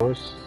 course.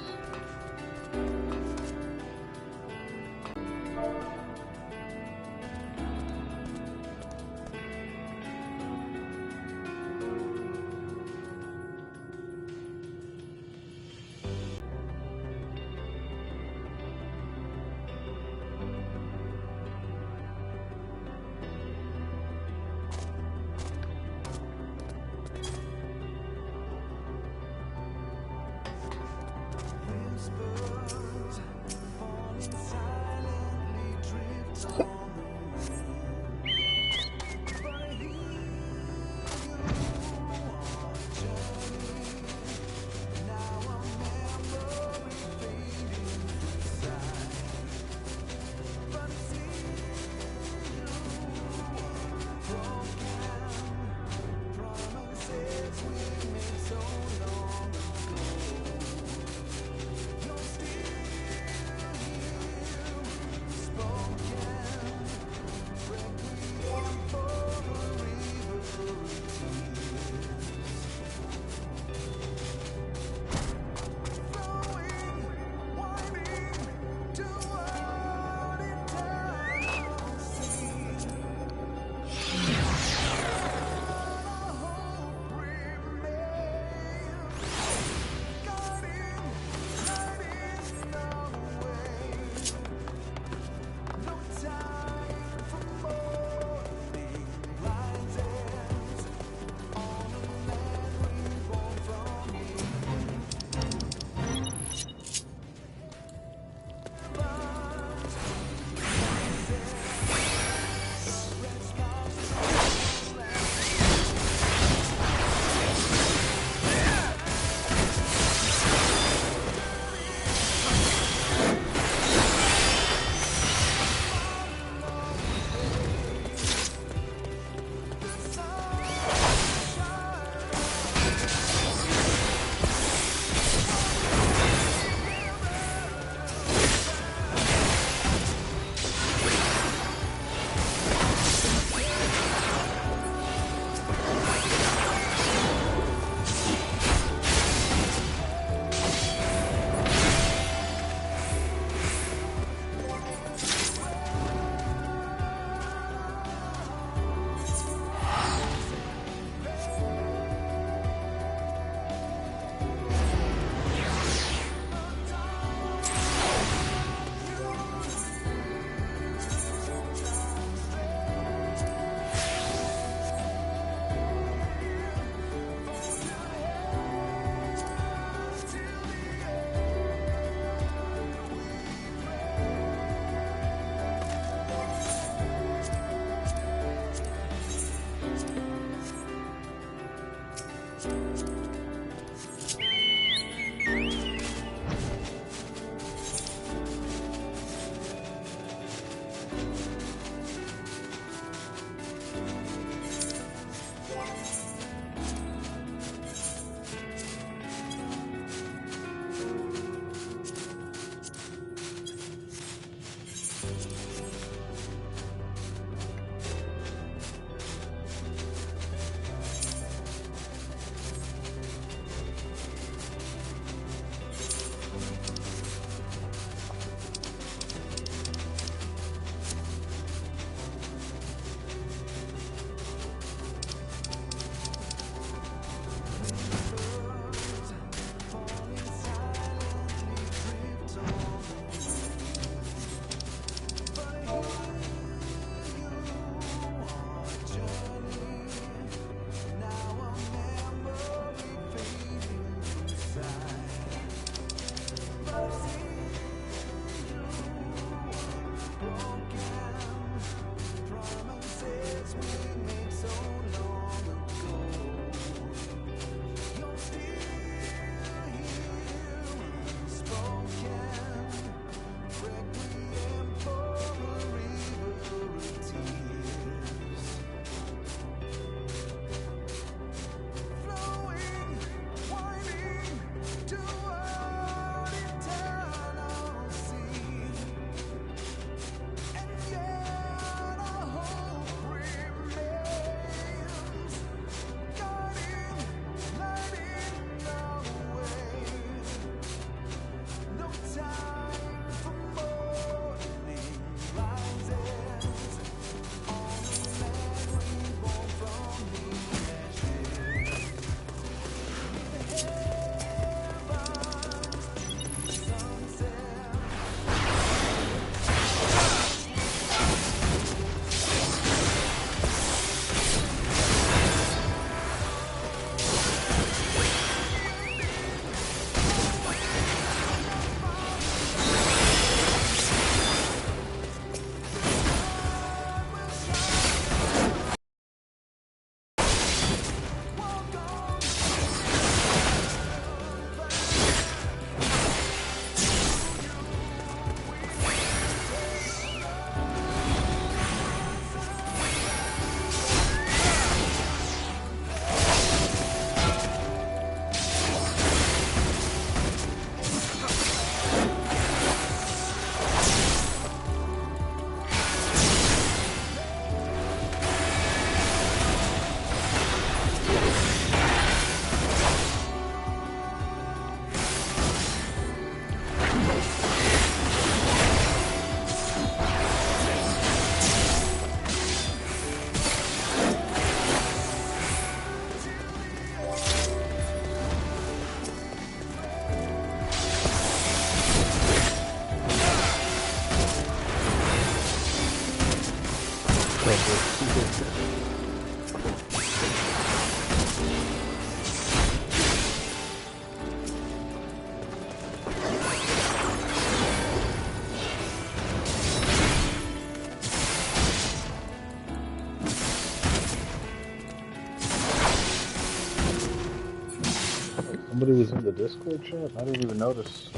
Nobody was in the Discord chat? I didn't even notice.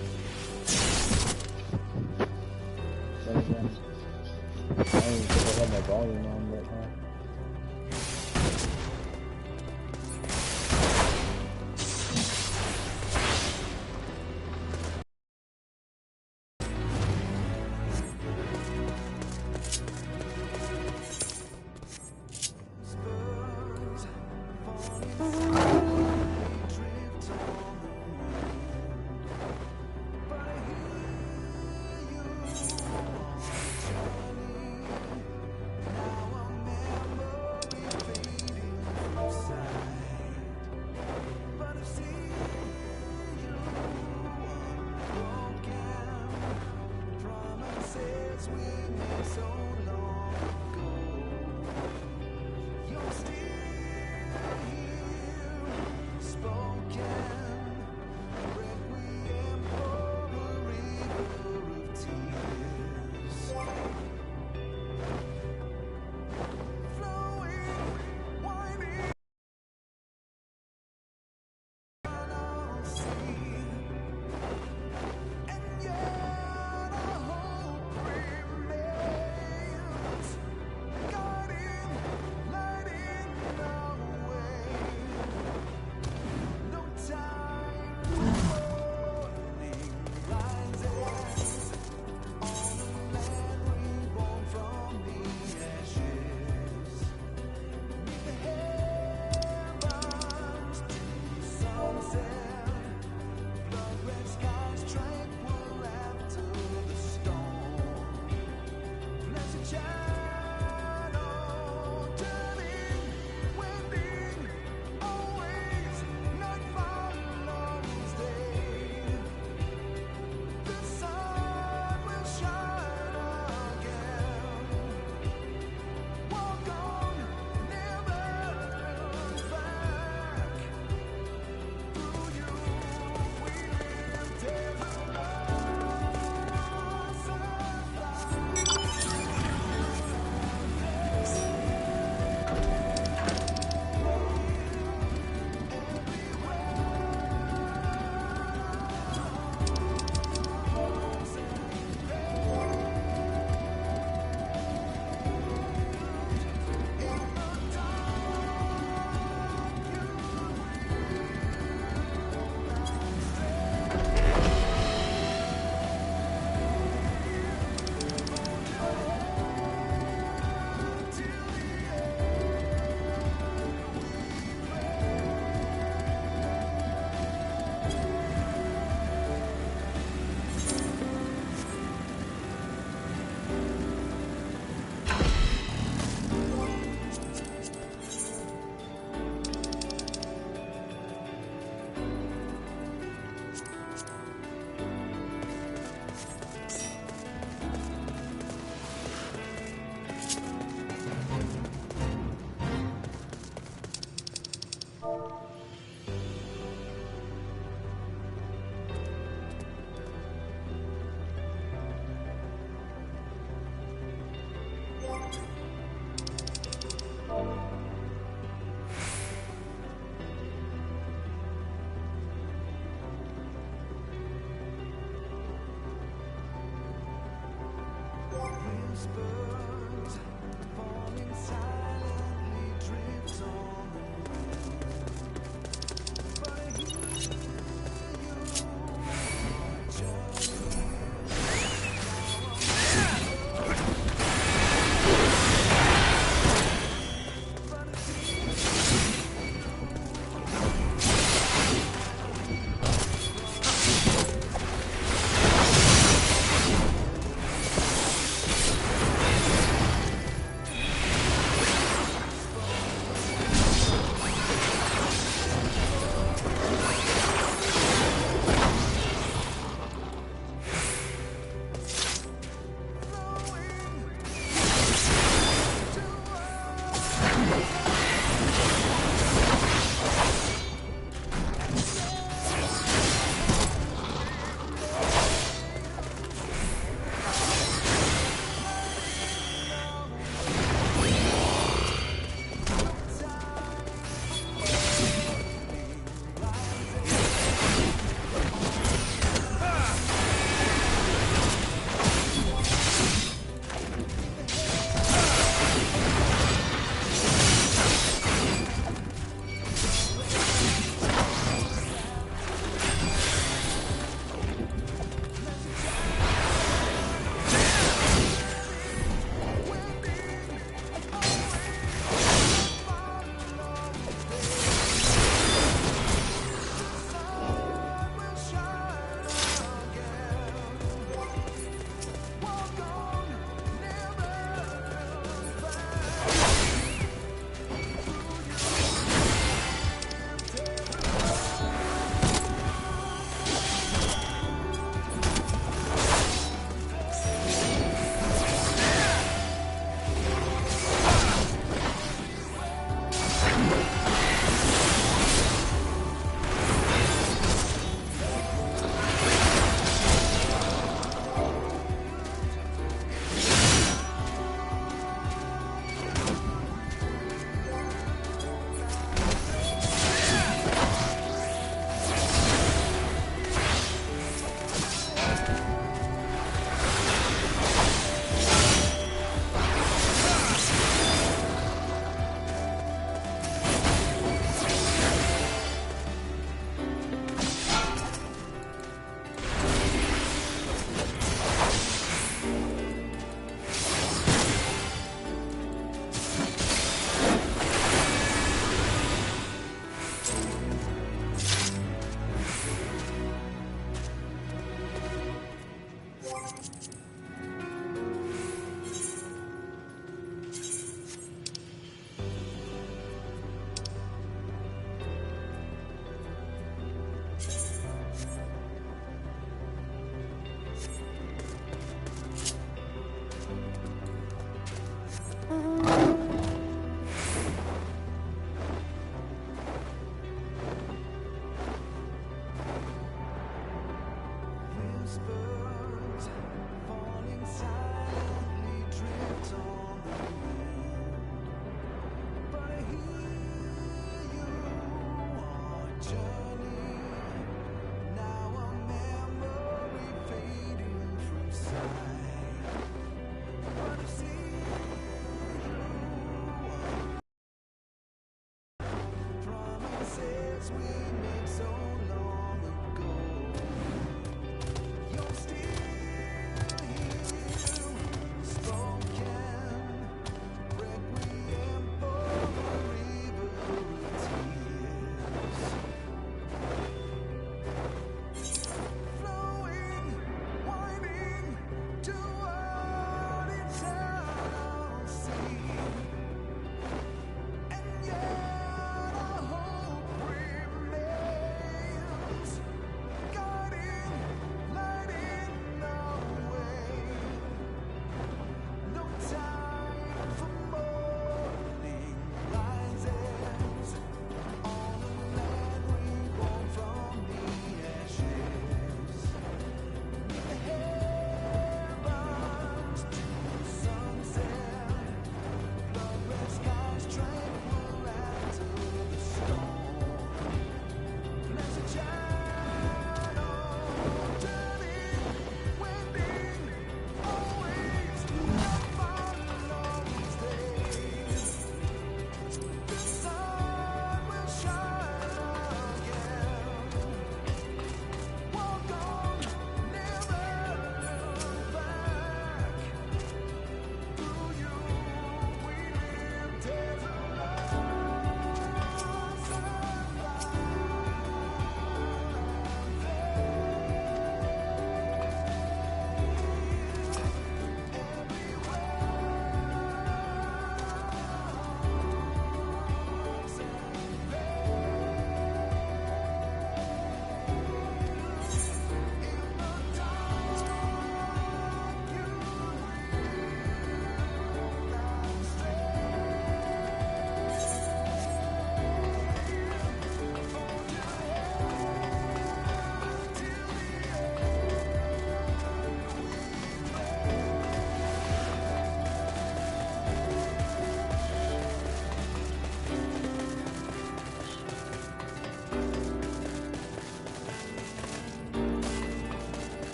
Then again, I don't even think I had my volume on right now.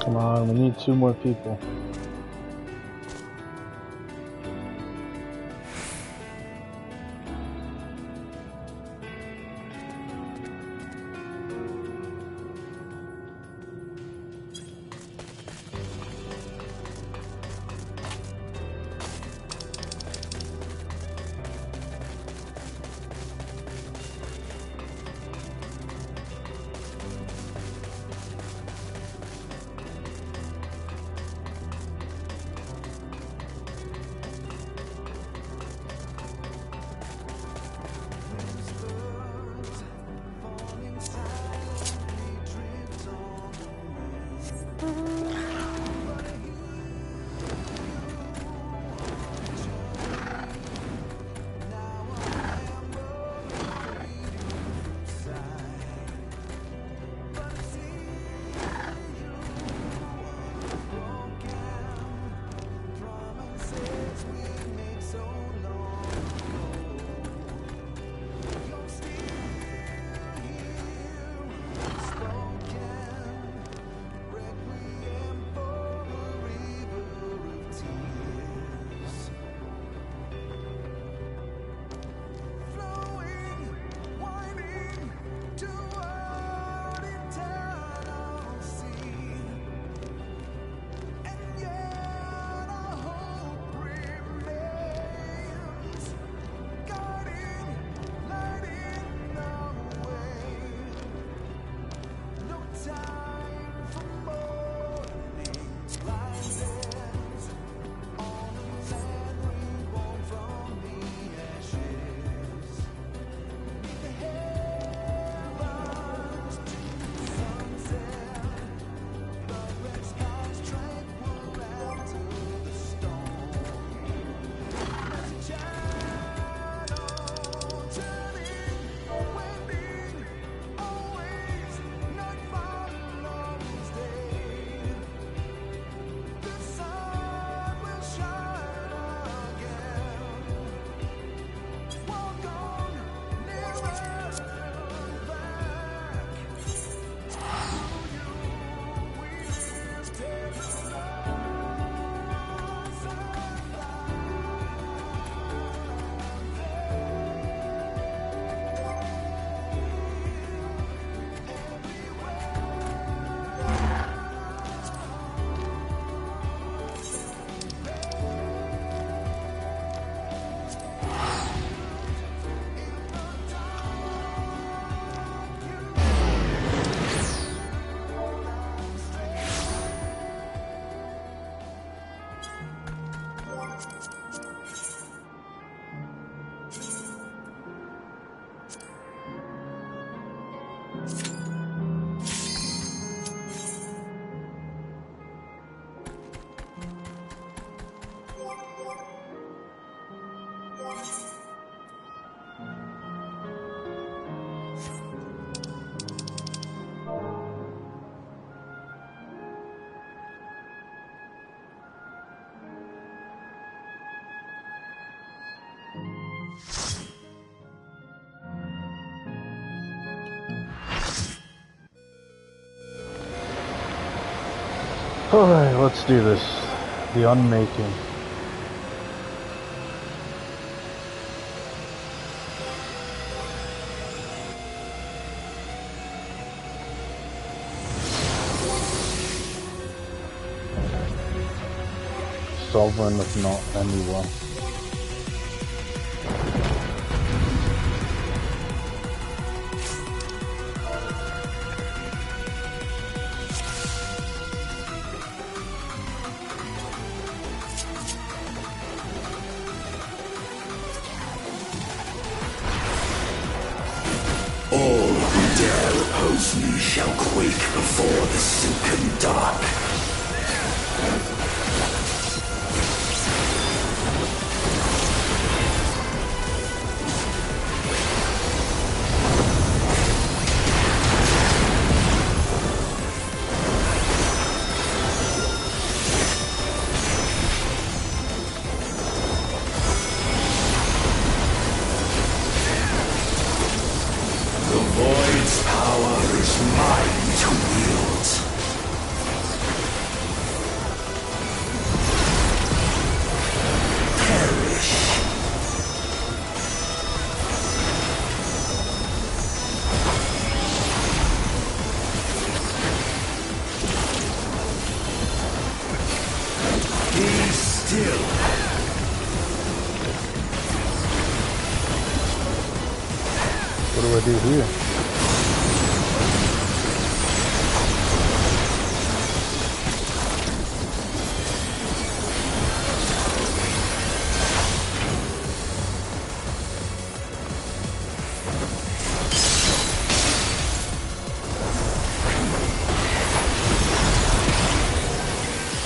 Come on, we need 2 more people. Alright, let's do this. The Unmaking. Sovereign if not anyone. Me shall quake before the silken dark. The void's power is mine to wield. Perish. Be still. What do I do here?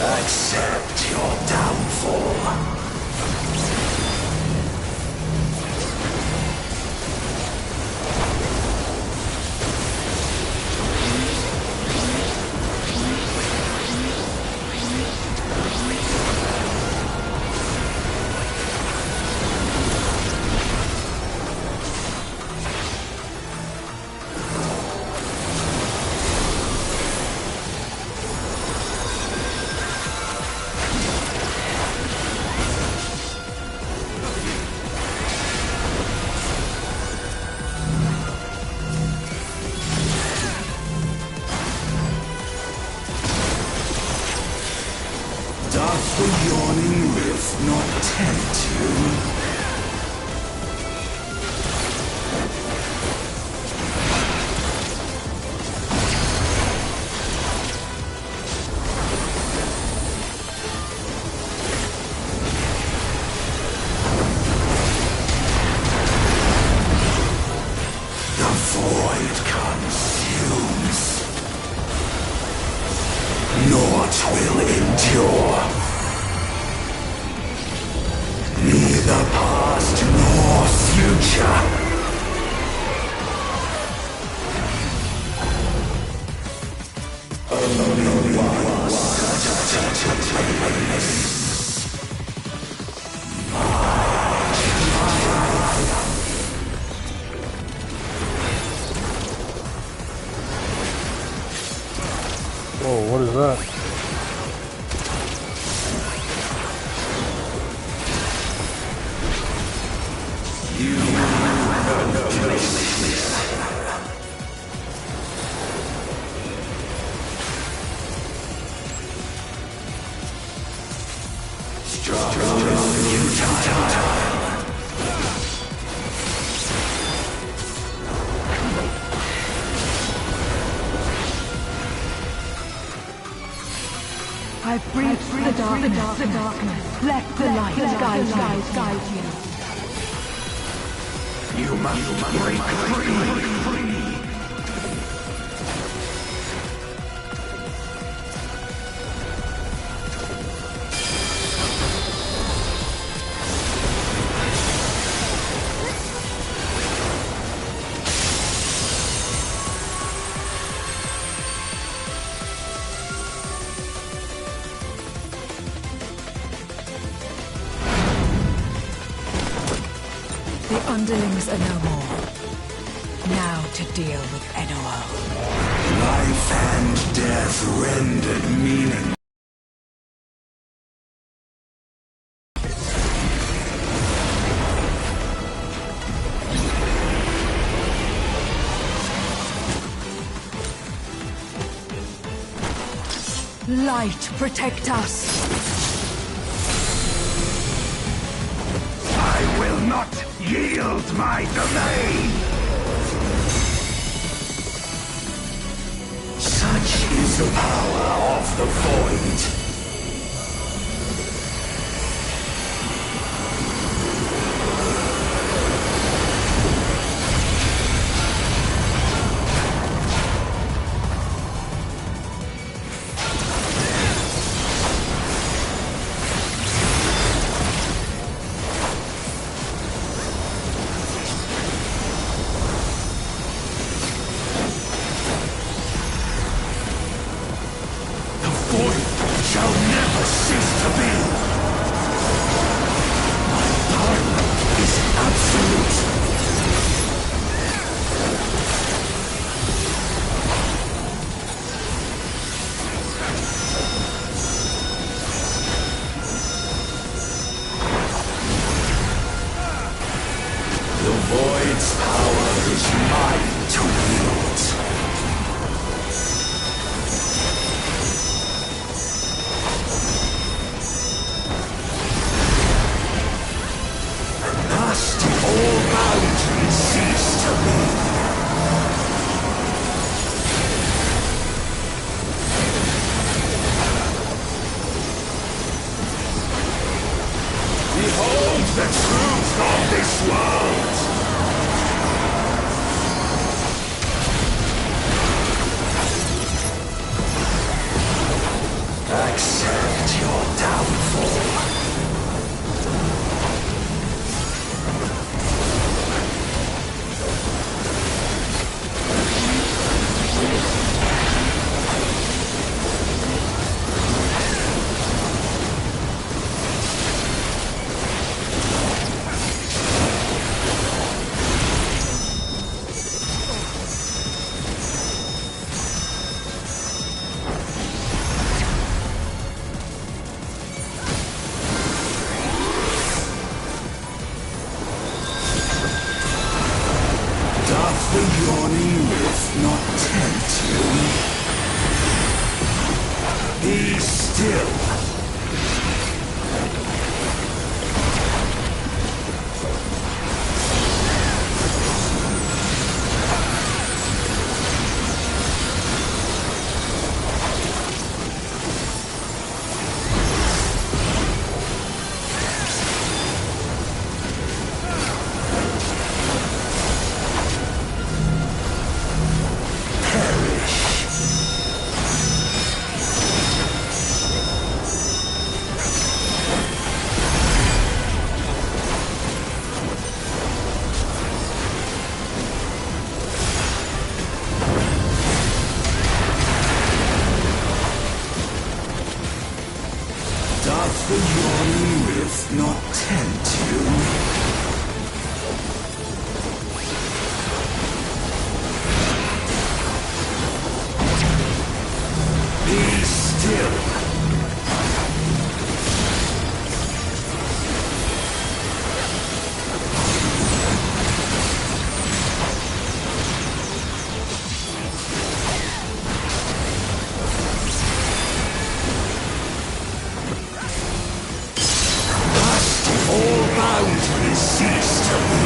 Accept your downfall. Doth the yawning rift not tempt you? The void consumes. Naught will endure. Neither past nor future. Only one Whoa, what is that? I breach the darkness. Let the light guide you. You must break free. underlings are no more. Now to deal with Edoel. Life and death rendered meaning. Light, protect us! I will not yield my domain! Such is the power of the void. Shall never cease to be. My power is absolute. The void's power is mine to wield. All boundaries cease to be. Behold the truth of this world! Accept your downfall. Doth the yawning rift not tempt you? Be still. Doth the yawning rift not tempt you? Be still. All boundaries cease to be.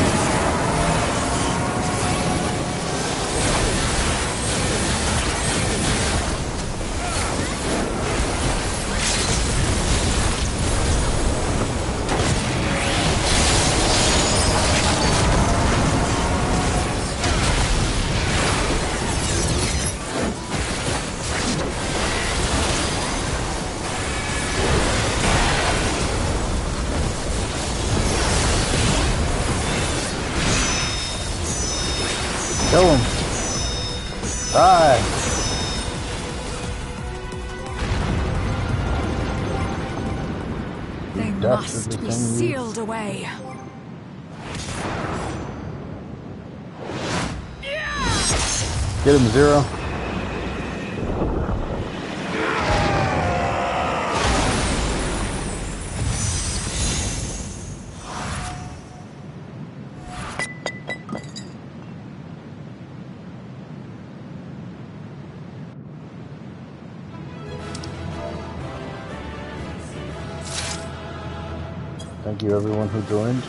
Kill him. Die. They must be sealed away. Get him, Zero. Thank you everyone who joined.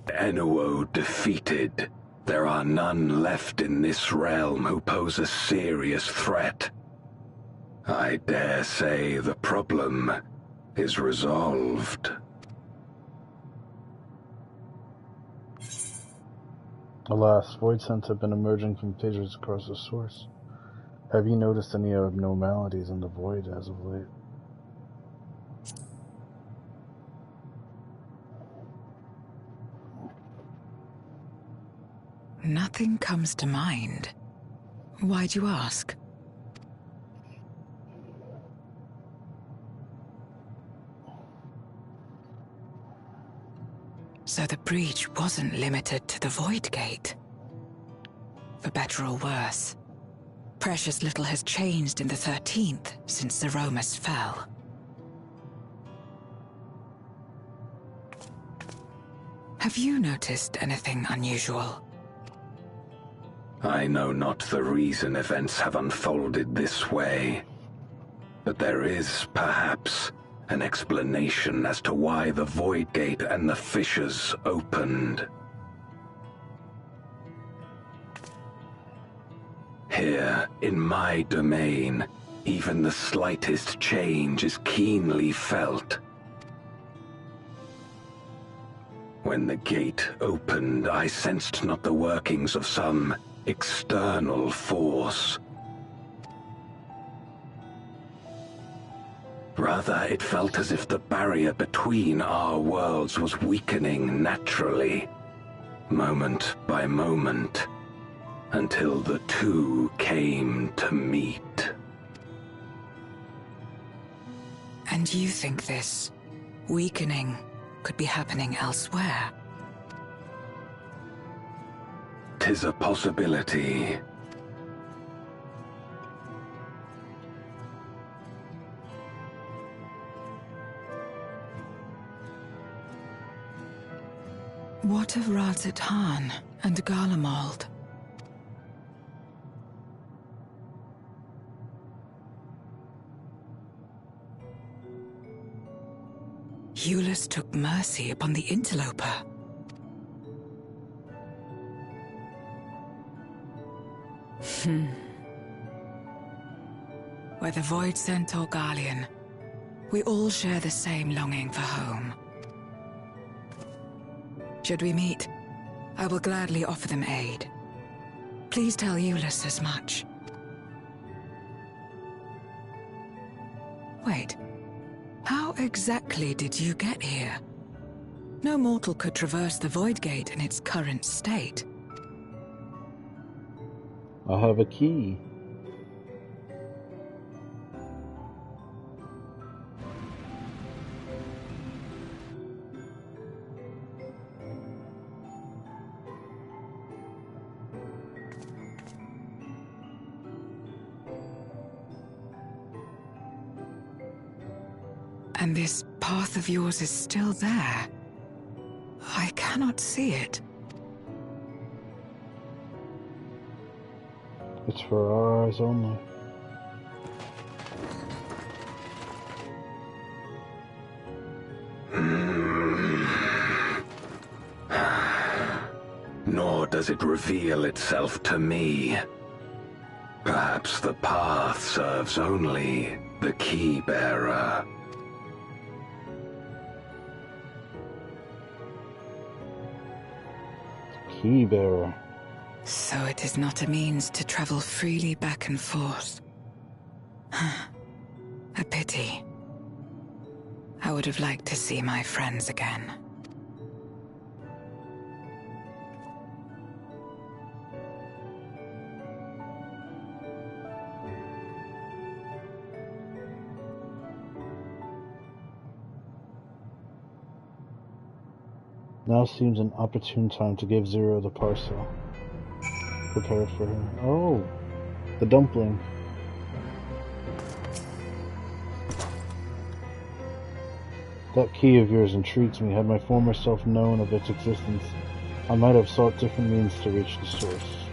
Enuo defeated. There are none left in this realm who pose a serious threat. I dare say the problem is resolved. Alas, void scents have been emerging from fissures across the source. Have you noticed any abnormalities in the void as of late? Nothing comes to mind. Why'd you ask? So the breach wasn't limited to the Void Gate. For better or worse, precious little has changed in the 13th since Zeromus fell. Have you noticed anything unusual? I know not the reason events have unfolded this way, but there is, perhaps, an explanation as to why the Void Gate and the fissures opened. Here, in my domain, even the slightest change is keenly felt. When the gate opened, I sensed not the workings of some external force. Rather, it felt as if the barrier between our worlds was weakening naturally, moment by moment, until the two came to meet. And you think this weakening could be happening elsewhere? 'Tis a possibility. What of Razat-Han and Garlemald? Eulus took mercy upon the interloper. Whether Void Scent or Garlean, we all share the same longing for home. Should we meet, I will gladly offer them aid. Please tell Eulus as much. Wait, how exactly did you get here? No mortal could traverse the Void Gate in its current state. I have a key. And this path of yours is still there. I cannot see it. It's for our eyes only. Nor does it reveal itself to me. Perhaps the path serves only the key bearer. Key bearer. So it is not a means to travel freely back and forth. A pity. I would have liked to see my friends again. Now seems an opportune time to give Zero the parcel prepared for her. Oh, the dumpling. That key of yours intrigues me. Had my former self known of its existence, I might have sought different means to reach the source.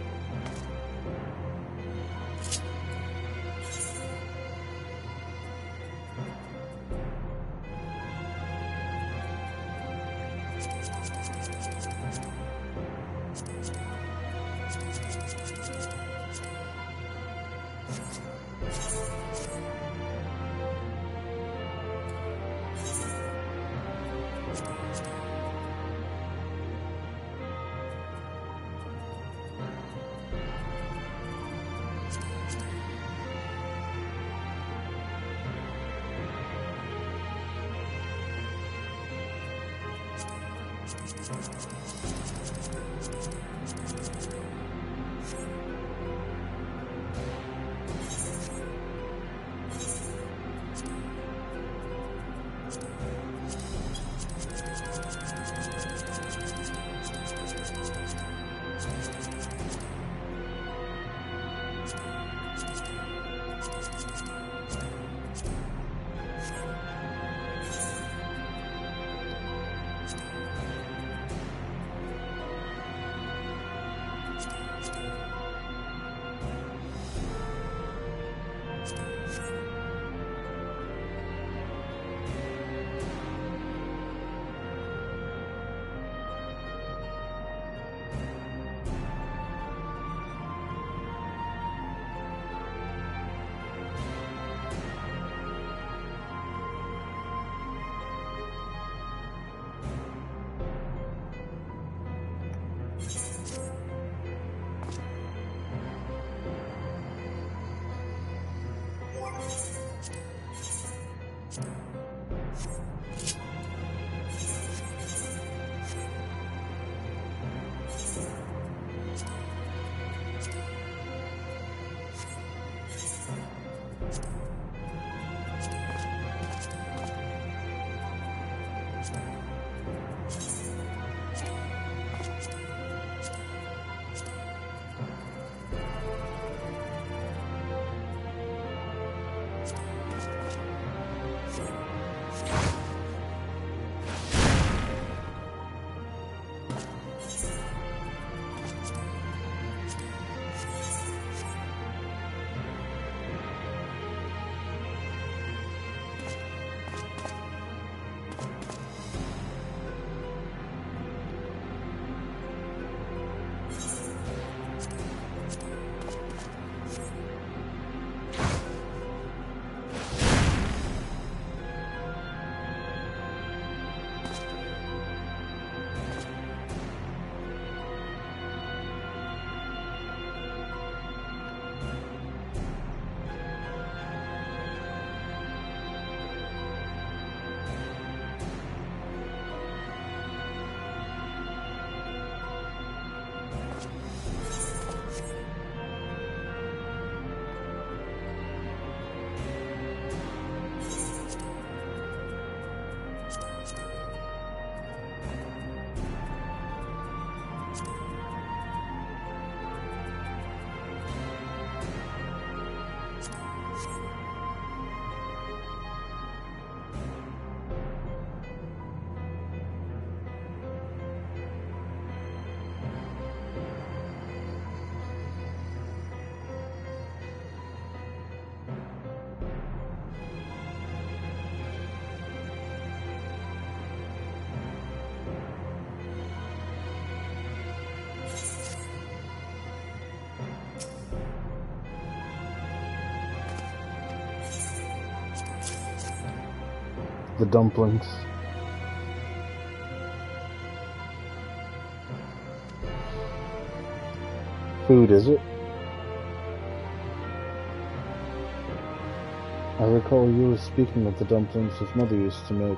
The dumplings. Food, is it? I recall you were speaking of the dumplings his mother used to make.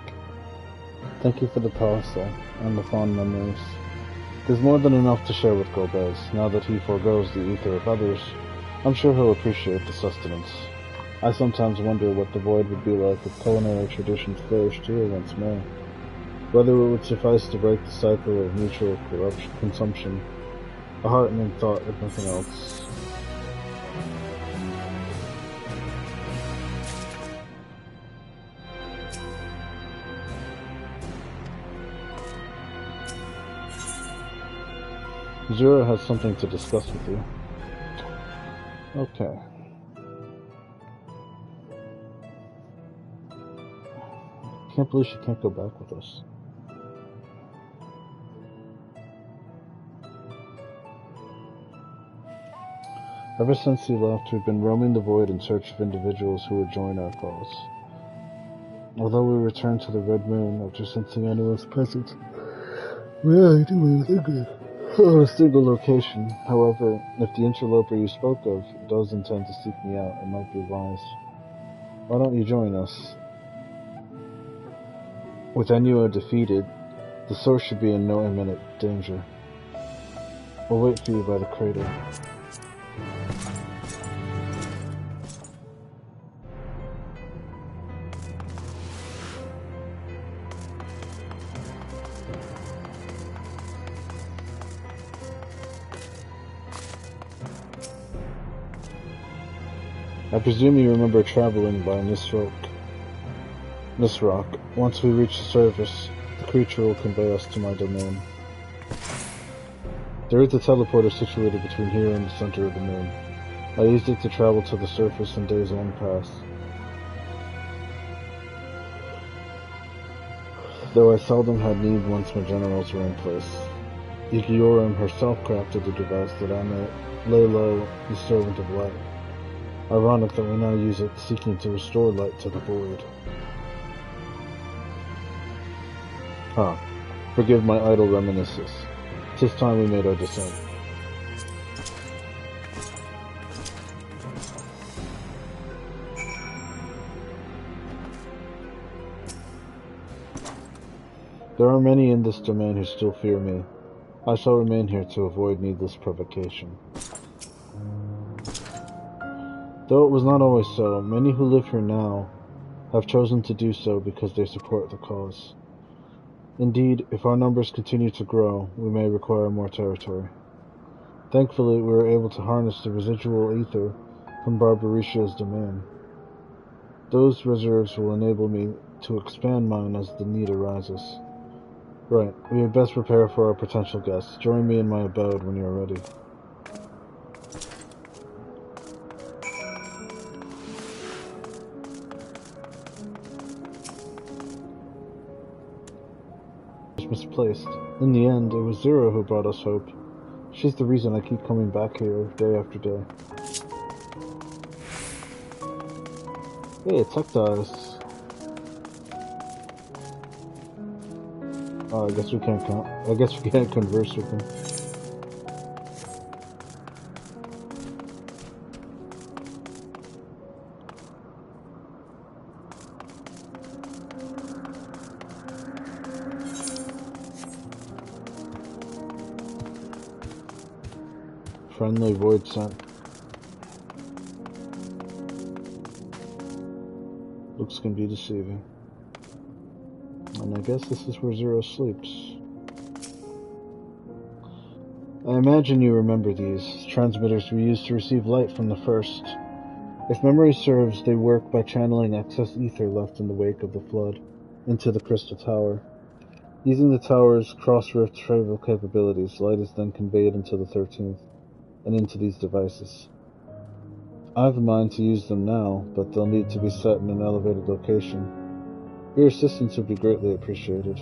Thank you for the pasta and the fond memories. There's more than enough to share with Golbez. Now that he forgoes the ether of others, I'm sure he'll appreciate the sustenance. I sometimes wonder what the void would be like if culinary traditions flourished here once more. Whether it would suffice to break the cycle of mutual consumption. A heartening thought, if nothing else. Zura has something to discuss with you. Okay. Can't believe she can't go back with us. Ever since he left, we've been roaming the void in search of individuals who would join our cause. Although we returned to the Red Moon after sensing anyone's presence, we only do anything on a single location. However, if the interloper you spoke of does intend to seek me out, it might be wise. Why don't you join us? With Ennio defeated, the source should be in no imminent danger. We'll wait for you by the crater. I presume you remember traveling by Nisroch. Once we reach the surface, the creature will convey us to my domain. There is a teleporter situated between here and the center of the moon. I used it to travel to the surface in days long past. Though I seldom had need once my generals were in place. Igiorum herself crafted the device that I may lay low the servant of light. Ironic that we now use it seeking to restore light to the void. Forgive my idle reminiscences. 'Tis time we made our descent. There are many in this domain who still fear me. I shall remain here to avoid needless provocation. Though it was not always so, many who live here now have chosen to do so because they support the cause. Indeed, if our numbers continue to grow, we may require more territory. Thankfully, we were able to harness the residual ether from Barbaricio's domain. Those reserves will enable me to expand mine as the need arises. Right, we had best prepare for our potential guests. Join me in my abode when you are ready. Misplaced. In the end, it was Zero who brought us hope. She's the reason I keep coming back here day after day. Hey, it's Hector's. Oh, I guess we can't converse with him. Friendly void scent. Looks can be deceiving. And I guess this is where Zero sleeps. I imagine you remember these transmitters we used to receive light from the First. If memory serves, they work by channeling excess ether left in the wake of the flood into the Crystal Tower. Using the tower's cross-rift travel capabilities, light is then conveyed into the 13th. And into these devices. I have a mind to use them now, but they'll need to be set in an elevated location. Your assistance would be greatly appreciated.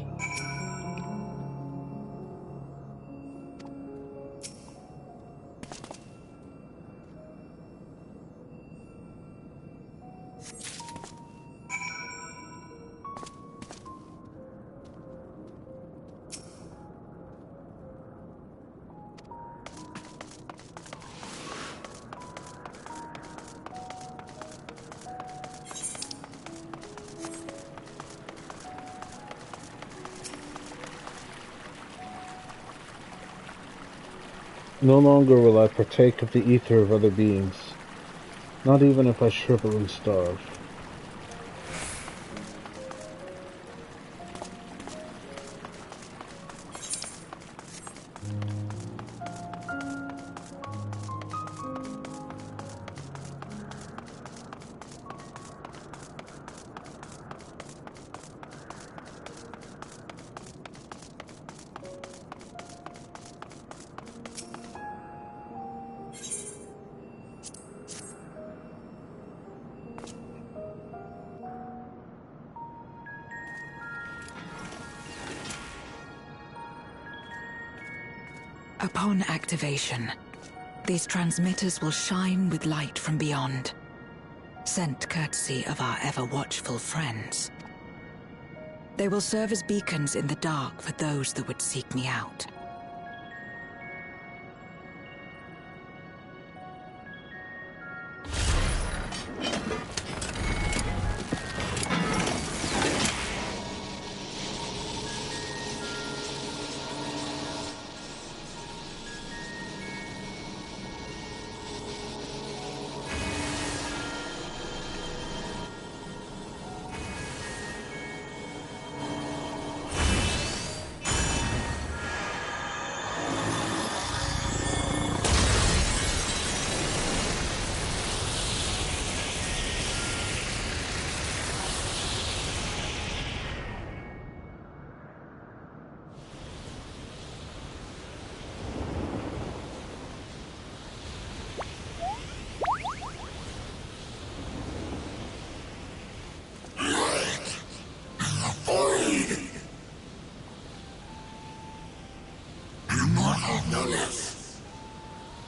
No longer will I partake of the ether of other beings, not even if I shrivel and starve. Upon activation, these transmitters will shine with light from beyond, sent courtesy of our ever-watchful friends. They will serve as beacons in the dark for those that would seek me out.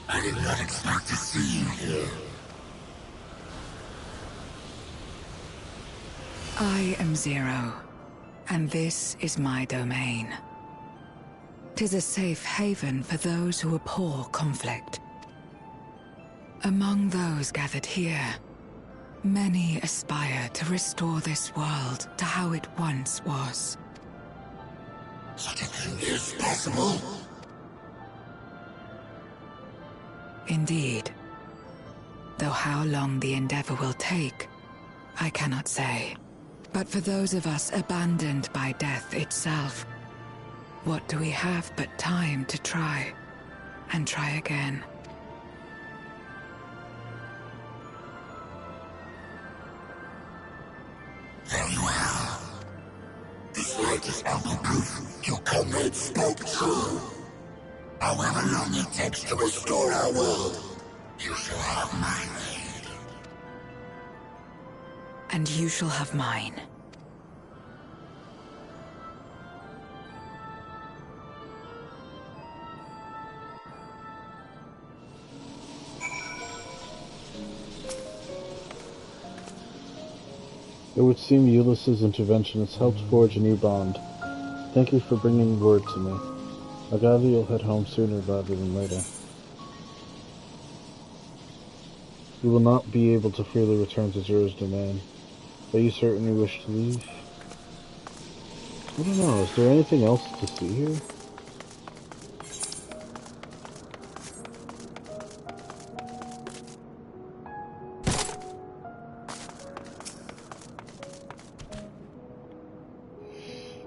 I did not expect to see you here. I am Zero, and this is my domain. 'Tis a safe haven for those who abhor conflict. Among those gathered here, many aspire to restore this world to how it once was. Such a thing is possible? Indeed. Though how long the endeavor will take, I cannot say. But for those of us abandoned by death itself, what do we have but time to try, and try again? Very well. This light is ample proof your comrades spoke true. However long it takes to restore our world, you shall have my aid. And you shall have mine. It would seem Ulysses' intervention has helped forge a new bond. Thank you for bringing word to me. I gather you'll head home sooner rather than later. You will not be able to freely return to Zero's domain, but you certainly wish to leave? I don't know, is there anything else to see here?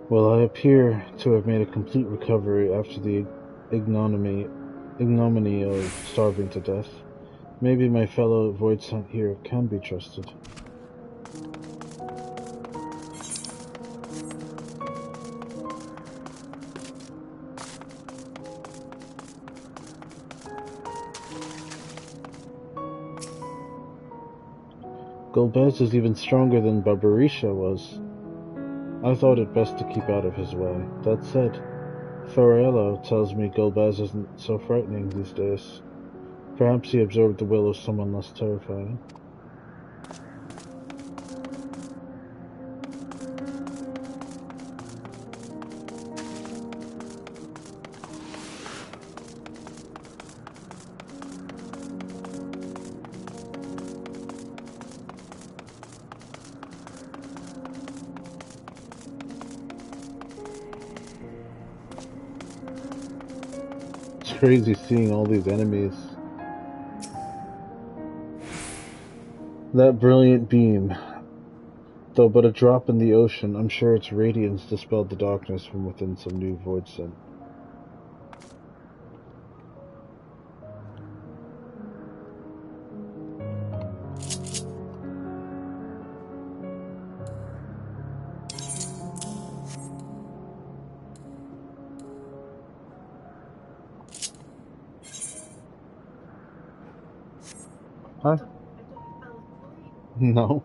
Well, I appear to have made a complete recovery after the ignominy of starving to death. Maybe my fellow voids here can be trusted. Golbez is even stronger than Barbarisha was. I thought it best to keep out of his way. That said, Thorello tells me Golbez isn't so frightening these days. Perhaps he absorbed the will of someone less terrifying. crazy seeing all these enemies. That brilliant beam, though but a drop in the ocean, I'm sure its radiance dispelled the darkness from within some new void scent. Huh? No.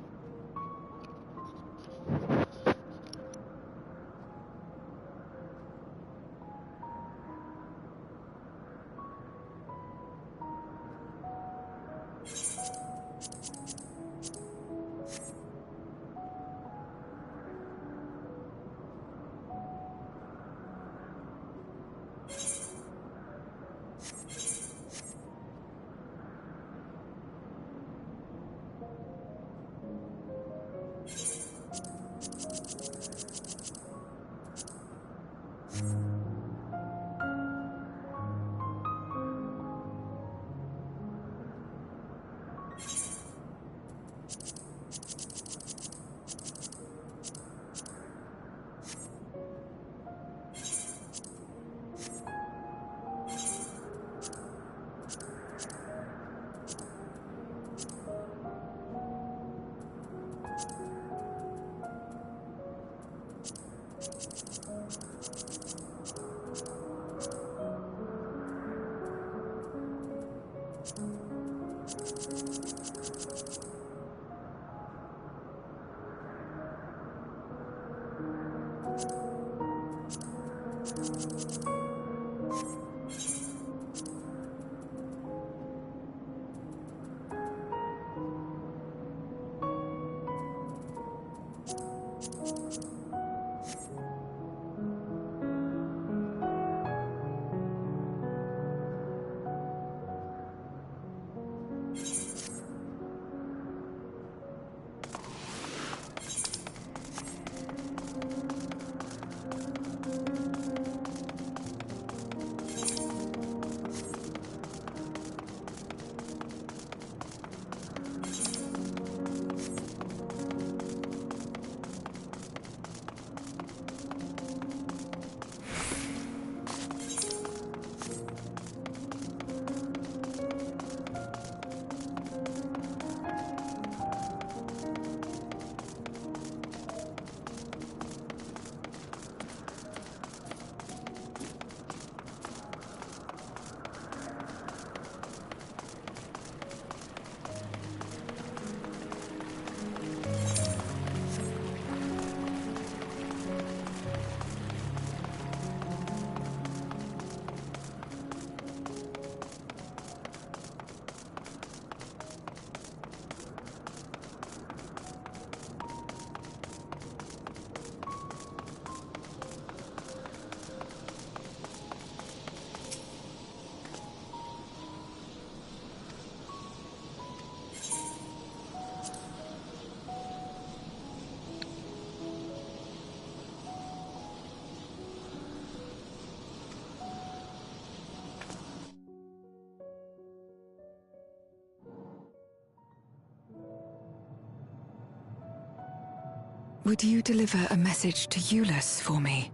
Would you deliver a message to Euless for me?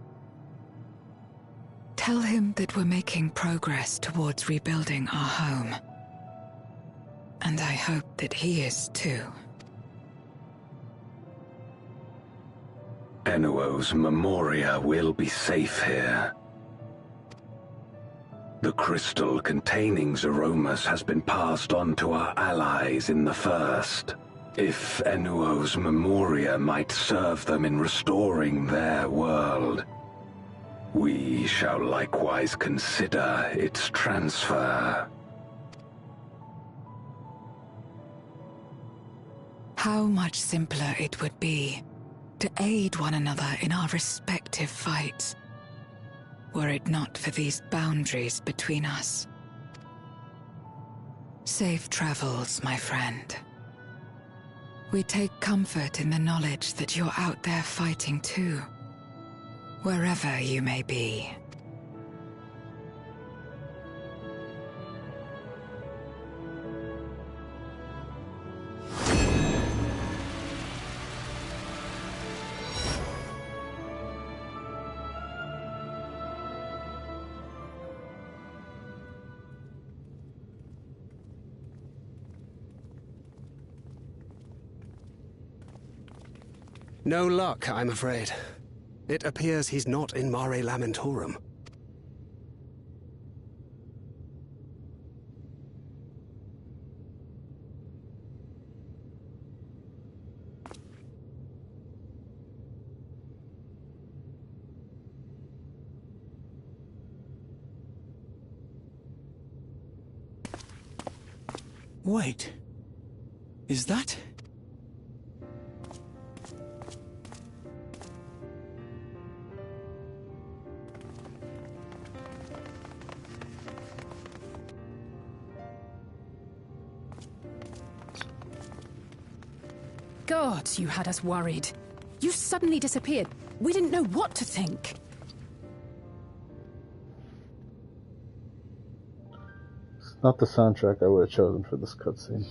Tell him that we're making progress towards rebuilding our home. And I hope that he is too. Enuo's Memoria will be safe here. The crystal containing Zeromus has been passed on to our allies in the First. If Enuo's Memoria might serve them in restoring their world, we shall likewise consider its transfer. How much simpler it would be to aid one another in our respective fights, were it not for these boundaries between us. Safe travels, my friend. We take comfort in the knowledge that you're out there fighting too, wherever you may be. No luck, I'm afraid. It appears he's not in Mare Lamentorum. Wait. Is that... God, you had us worried. You suddenly disappeared. We didn't know what to think. It's not the soundtrack I would have chosen for this cutscene.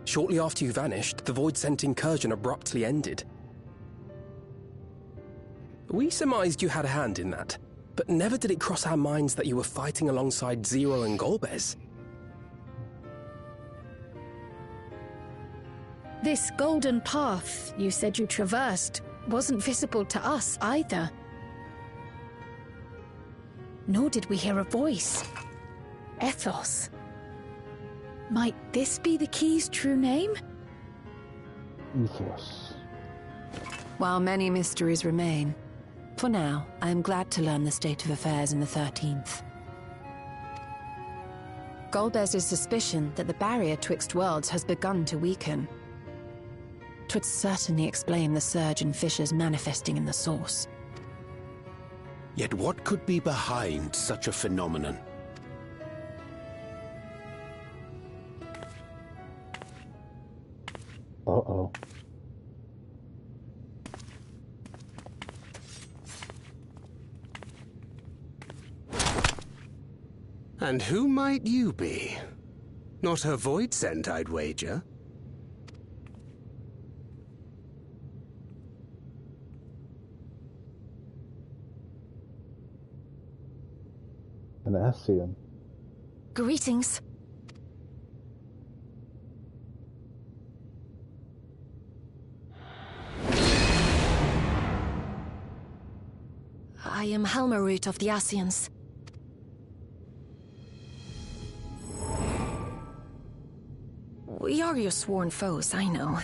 Shortly after you vanished, the Void-sent incursion abruptly ended. We surmised you had a hand in that, but never did it cross our minds that you were fighting alongside Zero and Golbez. This golden path you said you traversed wasn't visible to us either. Nor did we hear a voice. Ethos. Might this be the key's true name? Ethos. While many mysteries remain, for now, I am glad to learn the state of affairs in the 13th. Golbez's suspicion that the barrier twixt worlds has begun to weaken. 'Twould certainly explain the surge in fissures manifesting in the source. Yet what could be behind such a phenomenon? Uh-oh. And who might you be? Not a Void-sent, I'd wager. An Ascian. Greetings. I am Helmerut of the Ascians. We are your sworn foes, I know.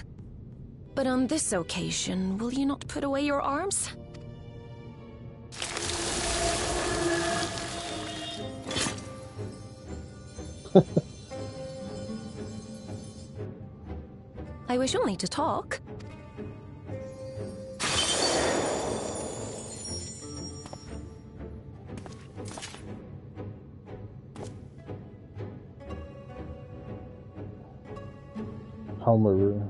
But on this occasion, will you not put away your arms? I wish only to talk. Halmaru.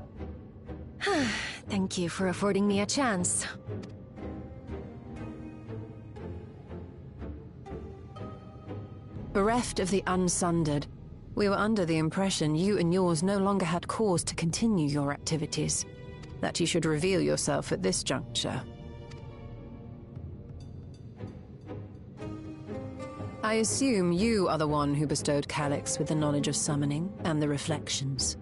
Thank you for affording me a chance. Bereft of the Unsundered, we were under the impression you and yours no longer had cause to continue your activities. That you should reveal yourself at this juncture. I assume you are the one who bestowed Calyx with the knowledge of summoning and the reflections.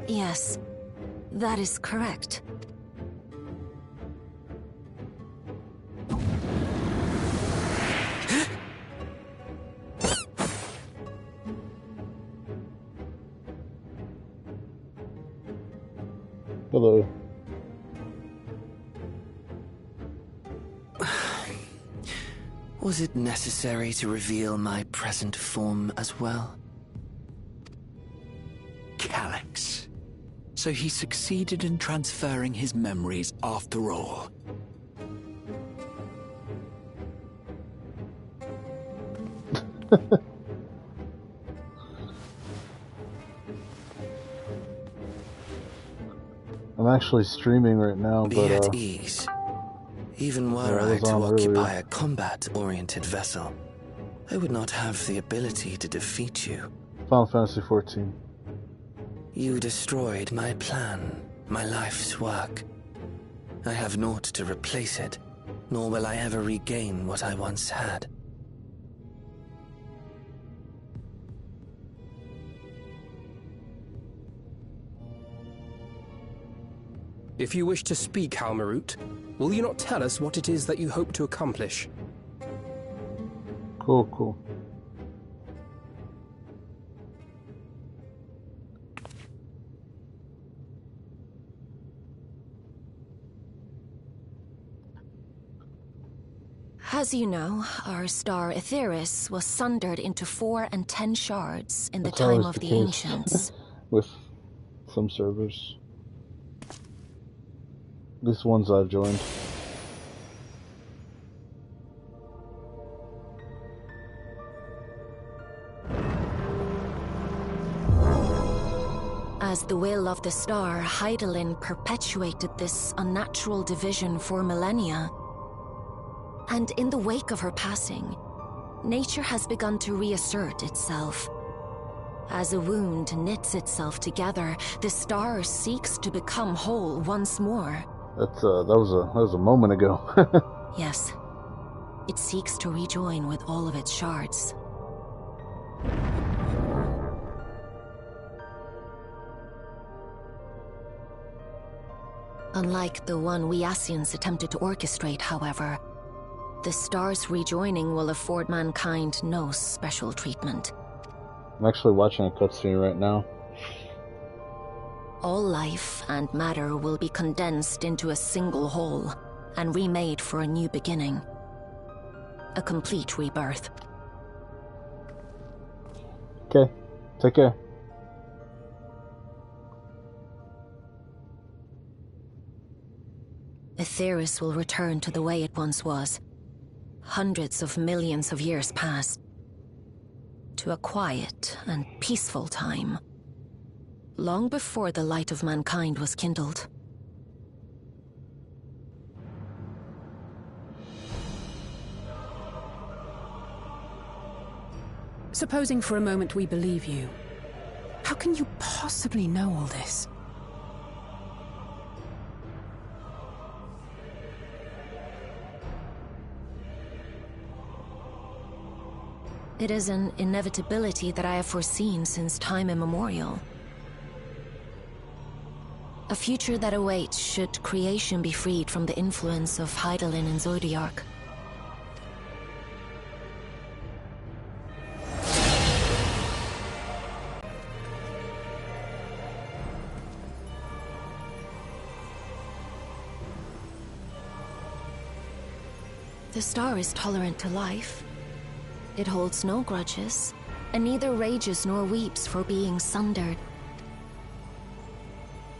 Yes, that is correct. Hello. Was it necessary to reveal my present form as well? Calyx. So he succeeded in transferring his memories after all. I'm actually streaming right now, Be but at ease. Even were I to occupy a combat-oriented vessel, I would not have the ability to defeat you. Final Fantasy XIV. You destroyed my plan, my life's work. I have naught to replace it, nor will I ever regain what I once had. If you wish to speak, Halmarut, will you not tell us what it is that you hope to accomplish? Cool. As you know, our star Aetheris was sundered into 4 and 10 shards in the time of the ancients. With some servers. At least ones I've joined. As the will of the star, Hydaelyn perpetuated this unnatural division for millennia. And in the wake of her passing, nature has begun to reassert itself. As a wound knits itself together, the star seeks to become whole once more. That was a moment ago. Yes. It seeks to rejoin with all of its shards. Unlike the one we Ascians attempted to orchestrate, however, the star's rejoining will afford mankind no special treatment. I'm actually watching a cutscene right now. All life and matter will be condensed into a single whole and remade for a new beginning. A complete rebirth. Okay, take care. Aetheris will return to the way it once was. Hundreds of millions of years past. To a quiet and peaceful time. Long before the light of mankind was kindled. Supposing for a moment we believe you, how can you possibly know all this? It is an inevitability that I have foreseen since time immemorial. A future that awaits should creation be freed from the influence of Hydaelyn and Zodiark. The star is tolerant to life. It holds no grudges, and neither rages nor weeps for being sundered.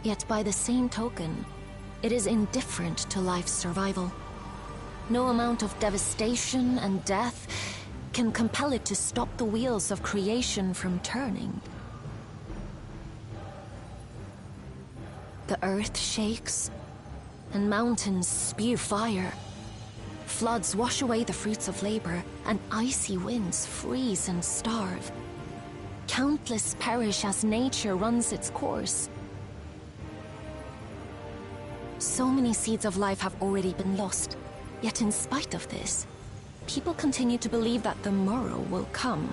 Yet by the same token, it is indifferent to life's survival. No amount of devastation and death can compel it to stop the wheels of creation from turning. The earth shakes, and mountains spew fire. Floods wash away the fruits of labor, and icy winds freeze and starve. Countless perish as nature runs its course. So many seeds of life have already been lost. Yet in spite of this, people continue to believe that the morrow will come.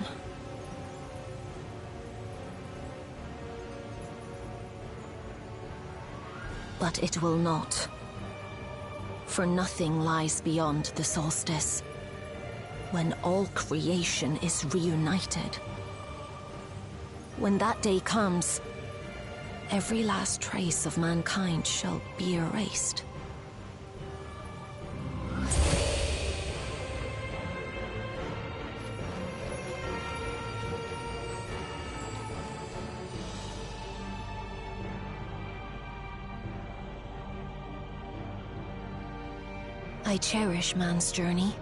But it will not. For nothing lies beyond the solstice, when all creation is reunited. When that day comes, every last trace of mankind shall be erased. I cherish man's journey.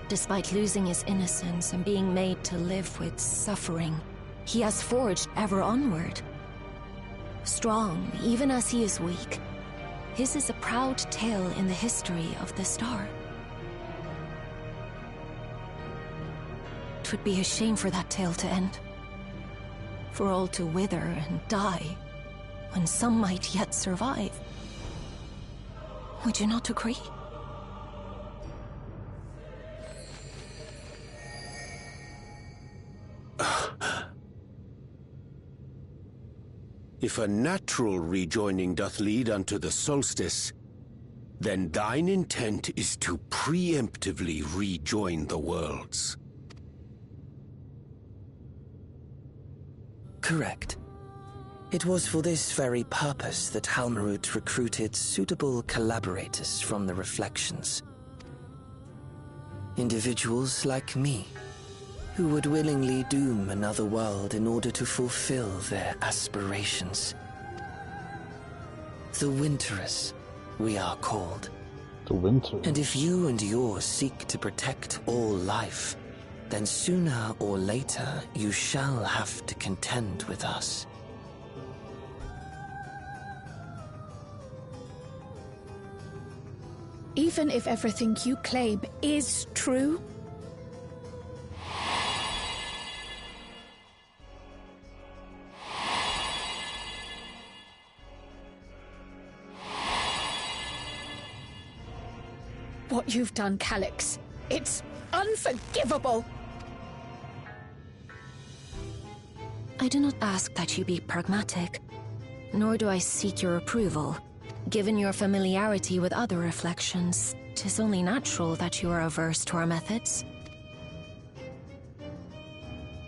Despite losing his innocence and being made to live with suffering, he has forged ever onward. Strong, even as he is weak, his is a proud tale in the history of the star. 'Twould be a shame for that tale to end. For all to wither and die, when some might yet survive. Would you not agree? If a natural rejoining doth lead unto the solstice, then thine intent is to preemptively rejoin the worlds. Correct. It was for this very purpose that Halmarut recruited suitable collaborators from the Reflections. Individuals like me, who would willingly doom another world in order to fulfill their aspirations. The Winterers, we are called. The Winter. And if you and yours seek to protect all life, then sooner or later you shall have to contend with us. Even if everything you claim is true? What you've done, Calyx, it's unforgivable! I do not ask that you be pragmatic, nor do I seek your approval. Given your familiarity with other reflections, 'tis only natural that you are averse to our methods.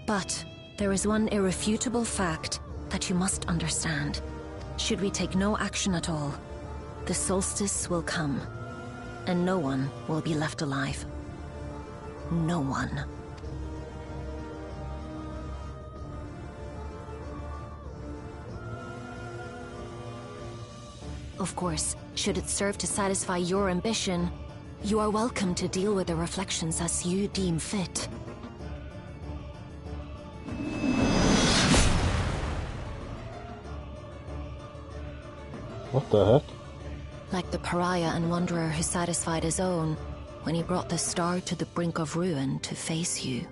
But there is one irrefutable fact that you must understand. Should we take no action at all, the solstice will come, and no one will be left alive. No one. Of course, should it serve to satisfy your ambition, you are welcome to deal with the Reflections as you deem fit. What the heck? Like the pariah and wanderer who satisfied his own when he brought the star to the brink of ruin to face you.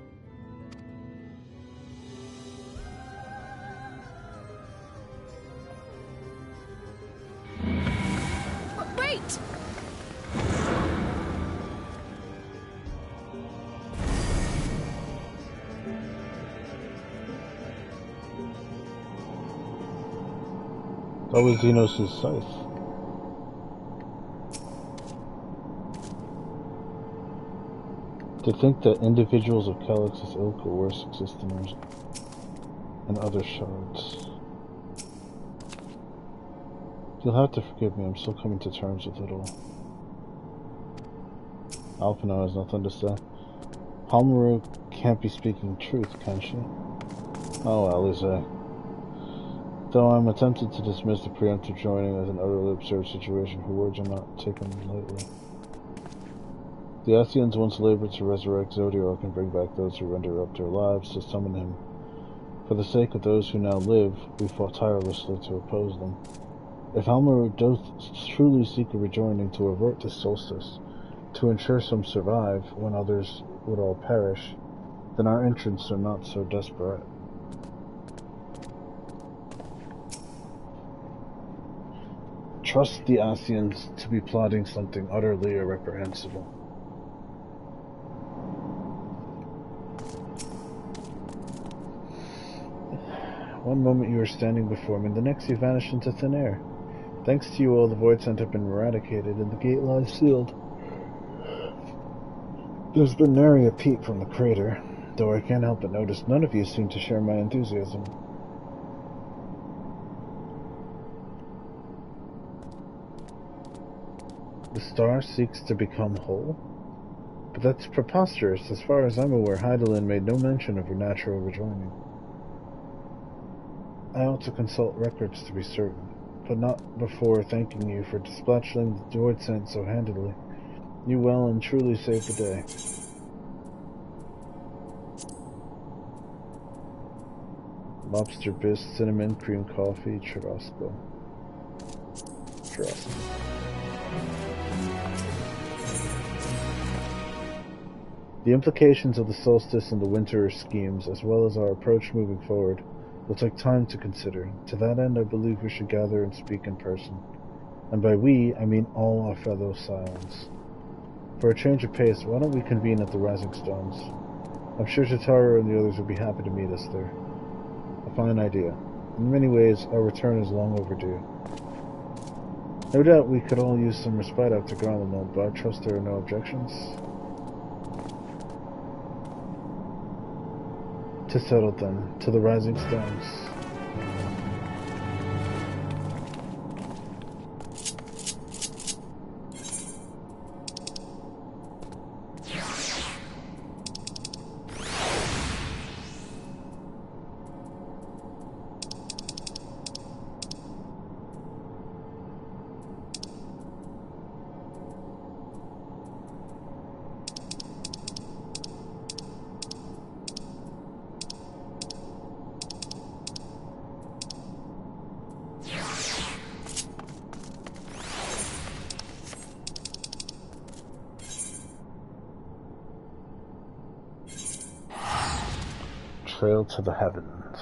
Wait! That was Xenos' scythe. To think that individuals of Calyx's ilk or worse exist in other shards. You'll have to forgive me, I'm still coming to terms with it all. Alphinaud has nothing to say. Halmarut can't be speaking truth, can she? Oh, Alize. Though I'm tempted to dismiss the preemptive joining as an utterly absurd situation, her words are not taken lightly. The Ascians once labored to resurrect Zodiark and bring back those who render up their lives to summon him. For the sake of those who now live, we fought tirelessly to oppose them. If Halmarut doth truly seek a rejoining to avert the solstice, to ensure some survive when others would all perish, then our entrants are not so desperate. Trust the Ascians to be plotting something utterly irreprehensible. One moment you are standing before me, and the next you vanish into thin air. Thanks to you all, the Void Center have been eradicated, and the gate lies sealed. There's been nary a peep from the crater, though I can't help but notice none of you seem to share my enthusiasm. The star seeks to become whole? But that's preposterous. As far as I'm aware, Hydaelyn made no mention of her natural rejoining. I ought to consult records to be certain, but not before thanking you for dispatching the Void Scent so handily. You well and truly saved the day. Lobster bisque, cinnamon, cream coffee, churrasco. The implications of the solstice and the winter schemes, as well as our approach moving forward, will take time to consider. To that end, I believe we should gather and speak in person. And by we, I mean all our fellow Scions. For a change of pace, why don't we convene at the Rising Stones? I'm sure Tataru and the others would be happy to meet us there. A fine idea. In many ways, our return is long overdue. No doubt we could all use some respite after Garlemald, but I trust there are no objections. To settle then, to the rising stones. Trail to the heavens.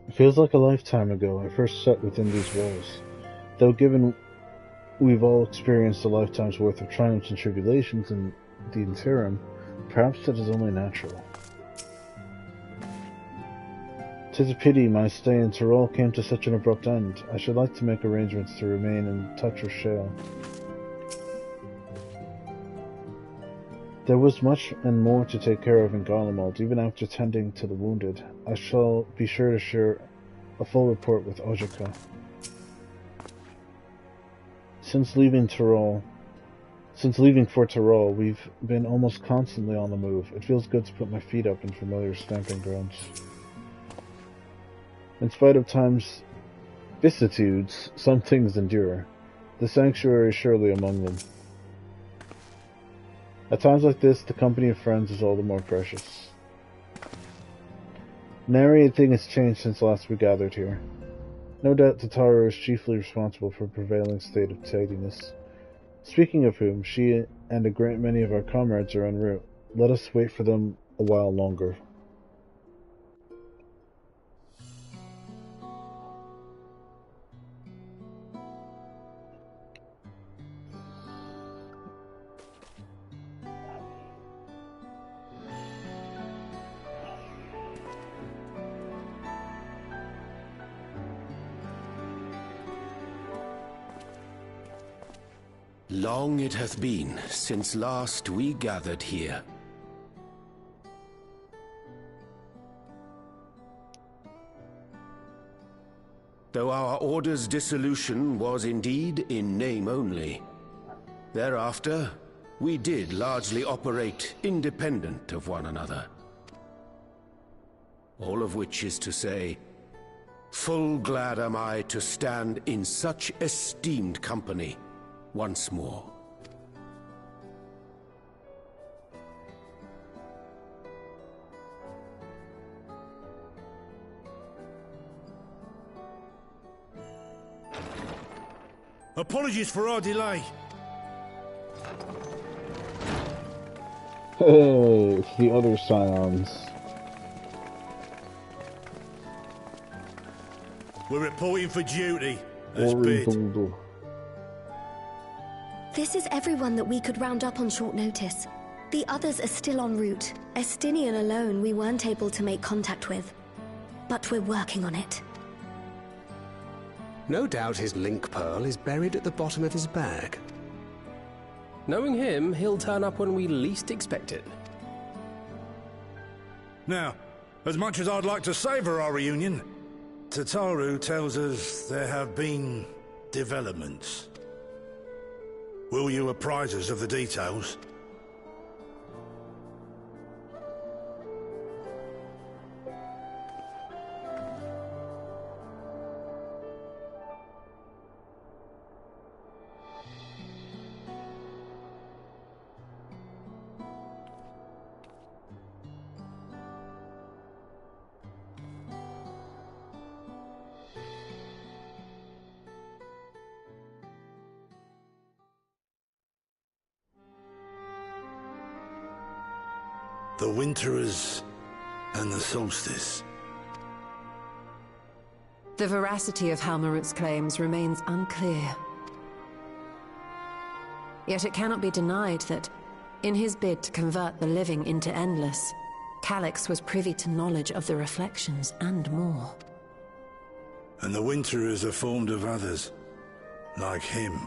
It feels like a lifetime ago I first set within these walls, though given we've all experienced a lifetime's worth of triumphs and tribulations in the interim, perhaps that is only natural. 'Tis a pity my stay in Tyrol came to such an abrupt end. I should like to make arrangements to remain in touch with Shale. There was much and more to take care of in Garlemald, even after tending to the wounded. I shall be sure to share a full report with Ojika. Since leaving for Tyrol, we've been almost constantly on the move. It feels good to put my feet up in familiar stamping grounds. In spite of time's vicissitudes, some things endure. The sanctuary is surely among them. At times like this, the company of friends is all the more precious. Nary a thing has changed since last we gathered here. No doubt Tataru is chiefly responsible for the prevailing state of tidiness. Speaking of whom, she and a great many of our comrades are en route. Let us wait for them a while longer. Long it hath been since last we gathered here. Though our order's dissolution was indeed in name only, thereafter we did largely operate independent of one another. All of which is to say, full glad am I to stand in such esteemed company once more. Apologies for our delay. Hey, it's the other Scions. We're reporting for duty, as bid. This is everyone that we could round up on short notice. The others are still en route. Estinian alone we weren't able to make contact with. But we're working on it. No doubt his link pearl is buried at the bottom of his bag. Knowing him, he'll turn up when we least expect it. Now, as much as I'd like to savour our reunion, Tataru tells us there have been developments. Will you apprise us of the details? The Winterers and the Solstice. The veracity of Halmarut's claims remains unclear. Yet it cannot be denied that, in his bid to convert the living into endless, Calyx was privy to knowledge of the reflections and more. And the Winterers are formed of others, like him.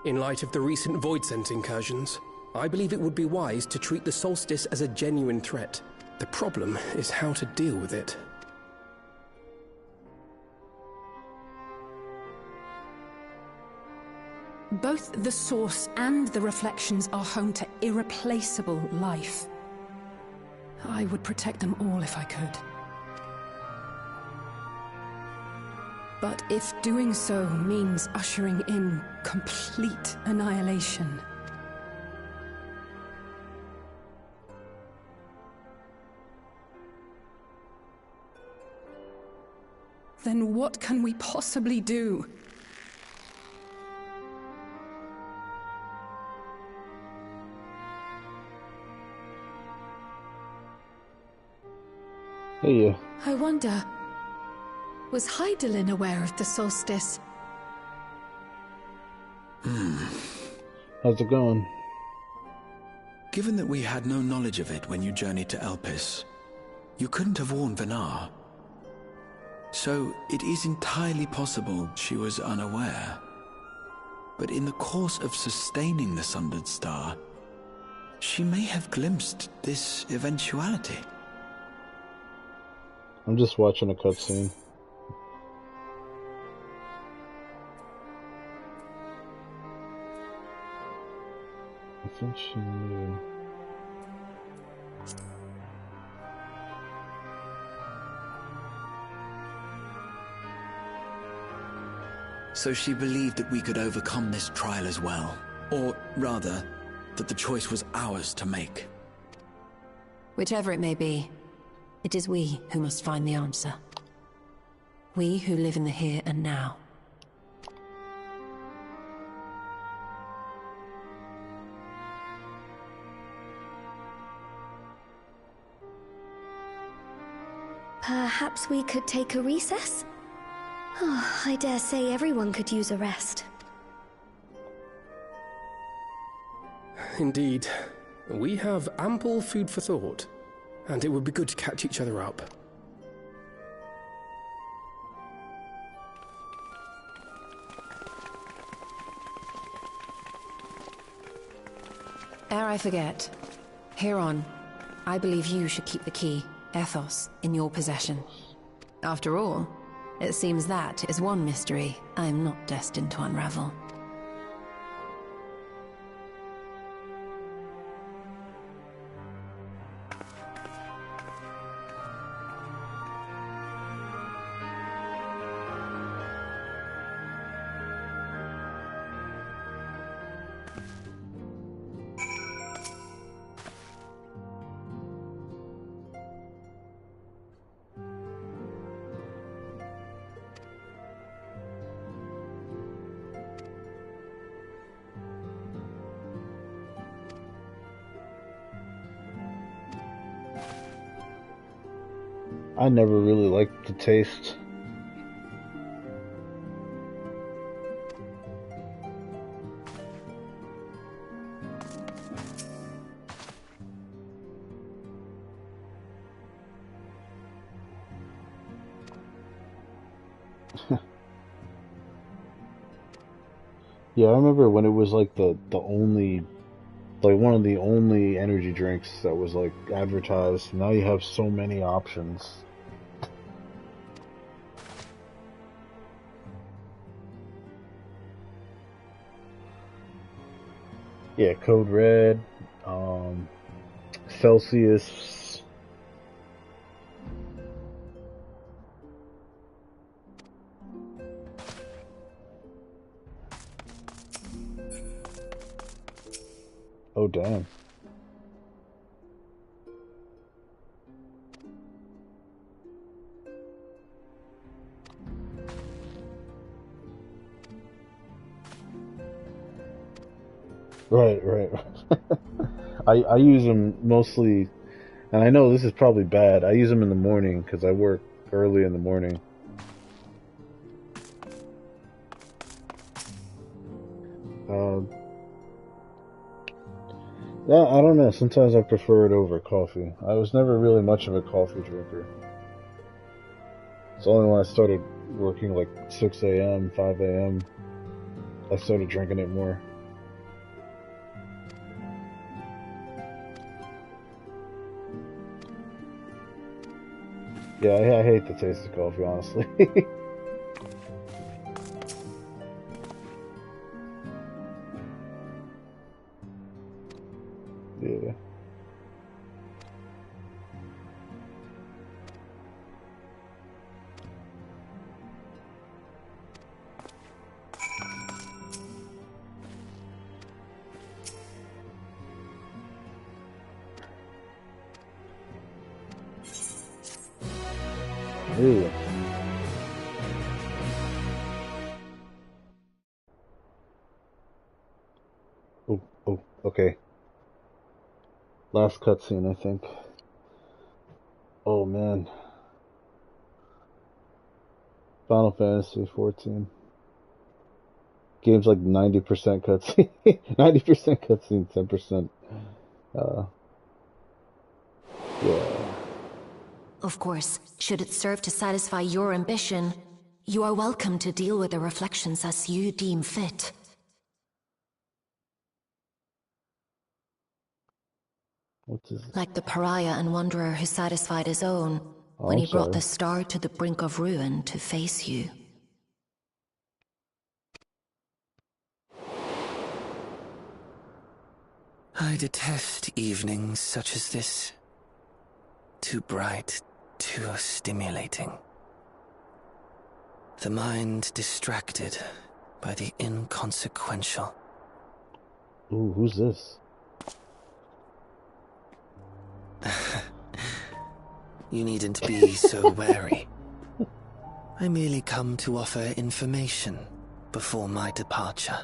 In light of the recent Void-Sense incursions, I believe it would be wise to treat the Solstice as a genuine threat. The problem is how to deal with it. Both the Source and the Reflections are home to irreplaceable life. I would protect them all if I could. But if doing so means ushering in complete annihilation, then what can we possibly do? Hey, I wonder, was Hydaelyn aware of the solstice? How's it going? Given that we had no knowledge of it when you journeyed to Elpis, you couldn't have warned Venar. So it is entirely possible she was unaware. But in the course of sustaining the Sundered Star, she may have glimpsed this eventuality. I'm just watching a cutscene. I think she knew. So she believed that we could overcome this trial as well. Or rather, that the choice was ours to make. Whichever it may be, it is we who must find the answer. We who live in the here and now. Perhaps we could take a recess? Oh, I dare say everyone could use a rest. Indeed. We have ample food for thought, and it would be good to catch each other up. Ere I forget, Heron, I believe you should keep the key, Ethos, in your possession. After all, it seems that is one mystery I am not destined to unravel. I never really liked the taste. Yeah, I remember when it was like the only, like one of the only energy drinks that was like advertised. Now you have so many options. Yeah, Code Red, Celsius. Oh, damn. Right. I use them mostly, and I know this is probably bad. I use them in the morning because I work early in the morning. Yeah, I don't know. Sometimes I prefer it over coffee. I was never really much of a coffee drinker. It's only when I started working like 6 a.m., 5 a.m., I started drinking it more. Yeah, I hate the taste of coffee, honestly. Yeah. Ew. Oh, okay. Last cutscene, I think. Oh man. Final Fantasy XIV. Game's like 90% cutscene. 90% cutscene, 10%. Yeah. Of course, should it serve to satisfy your ambition, you are welcome to deal with the reflections as you deem fit. Like the pariah and wanderer who satisfied his own when he brought the star to the brink of ruin to face you. I detest evenings such as this. Too bright, too stimulating. The mind distracted by the inconsequential. Ooh, who's this? You needn't be so wary. I merely come to offer information before my departure.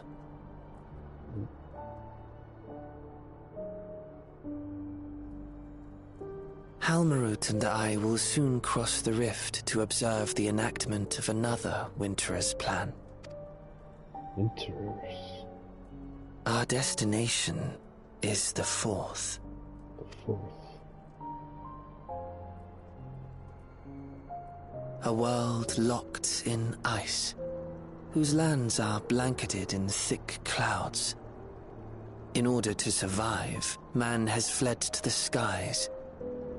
Halmarut and I will soon cross the rift to observe the enactment of another Winter's plan. Winter's? Our destination is the fourth. The fourth. A world locked in ice, whose lands are blanketed in thick clouds. In order to survive, man has fled to the skies,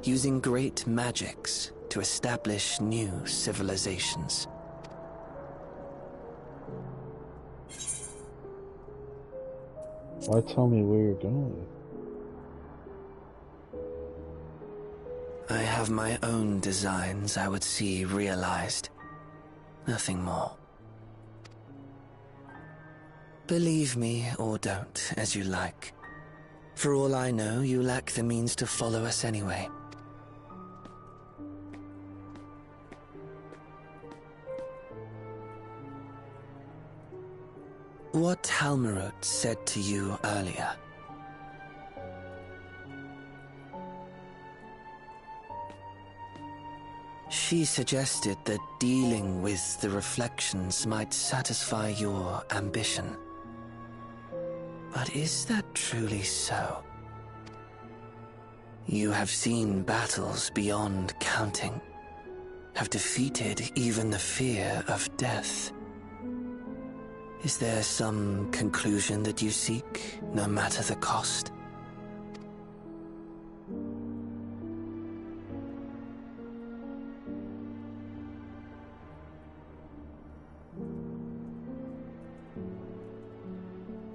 using great magics to establish new civilizations. Why tell me where you're going? I have my own designs I would see realized. Nothing more. Believe me or don't, as you like. For all I know, you lack the means to follow us anyway. What Halmarut said to you earlier. She suggested that dealing with the reflections might satisfy your ambition. But is that truly so? You have seen battles beyond counting, have defeated even the fear of death. Is there some conclusion that you seek, no matter the cost?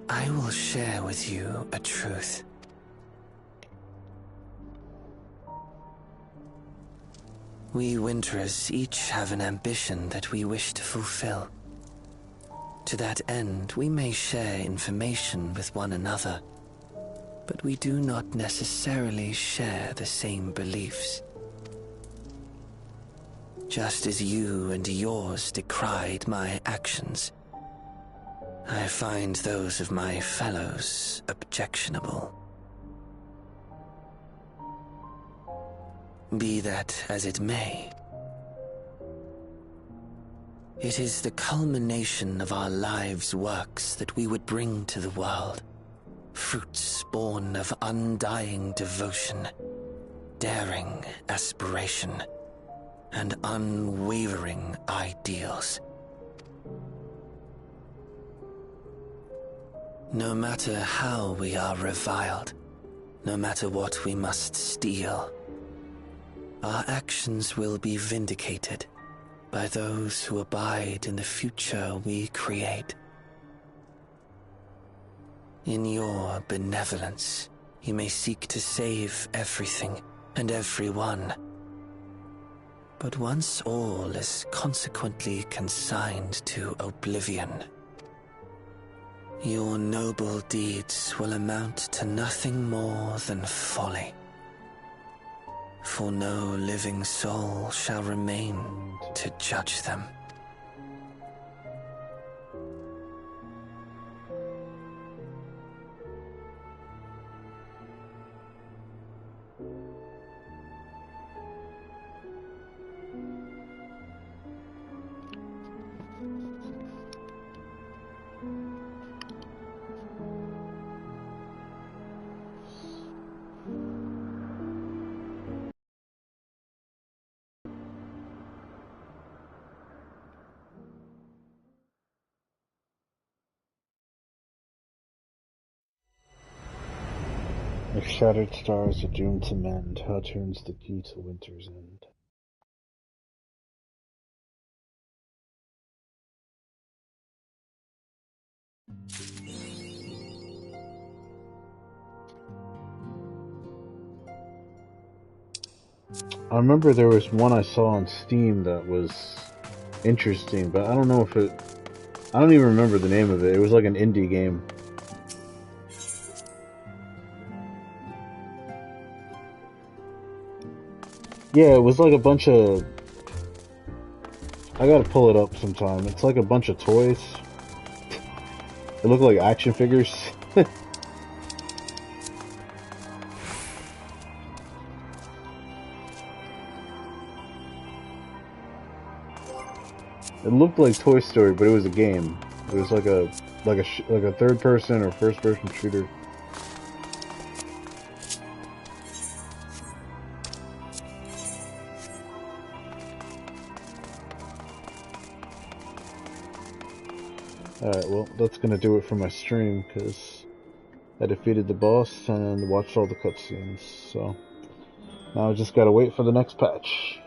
I will share with you a truth. We Winterers each have an ambition that we wish to fulfill. To that end, we may share information with one another, but we do not necessarily share the same beliefs. Just as you and yours decried my actions, I find those of my fellows objectionable. Be that as it may, it is the culmination of our lives' works that we would bring to the world. Fruits born of undying devotion, daring aspiration, and unwavering ideals. No matter how we are reviled, no matter what we must steal, our actions will be vindicated by those who abide in the future we create. In your benevolence, you may seek to save everything and everyone. But once all is consequently consigned to oblivion, your noble deeds will amount to nothing more than folly. For no living soul shall remain to judge them. If shattered stars are doomed to mend, how turns the key to winter's end? I remember there was one I saw on Steam that was interesting, but I don't know if I don't even remember the name of it. It was like an indie game. Yeah, it was like a bunch of... I gotta pull it up sometime. It's like a bunch of toys. It looked like action figures. It looked like Toy Story, but it was a game. It was like a third person or first person shooter. Alright, well, that's gonna do it for my stream, because I defeated the boss and watched all the cutscenes, so now I just gotta wait for the next patch.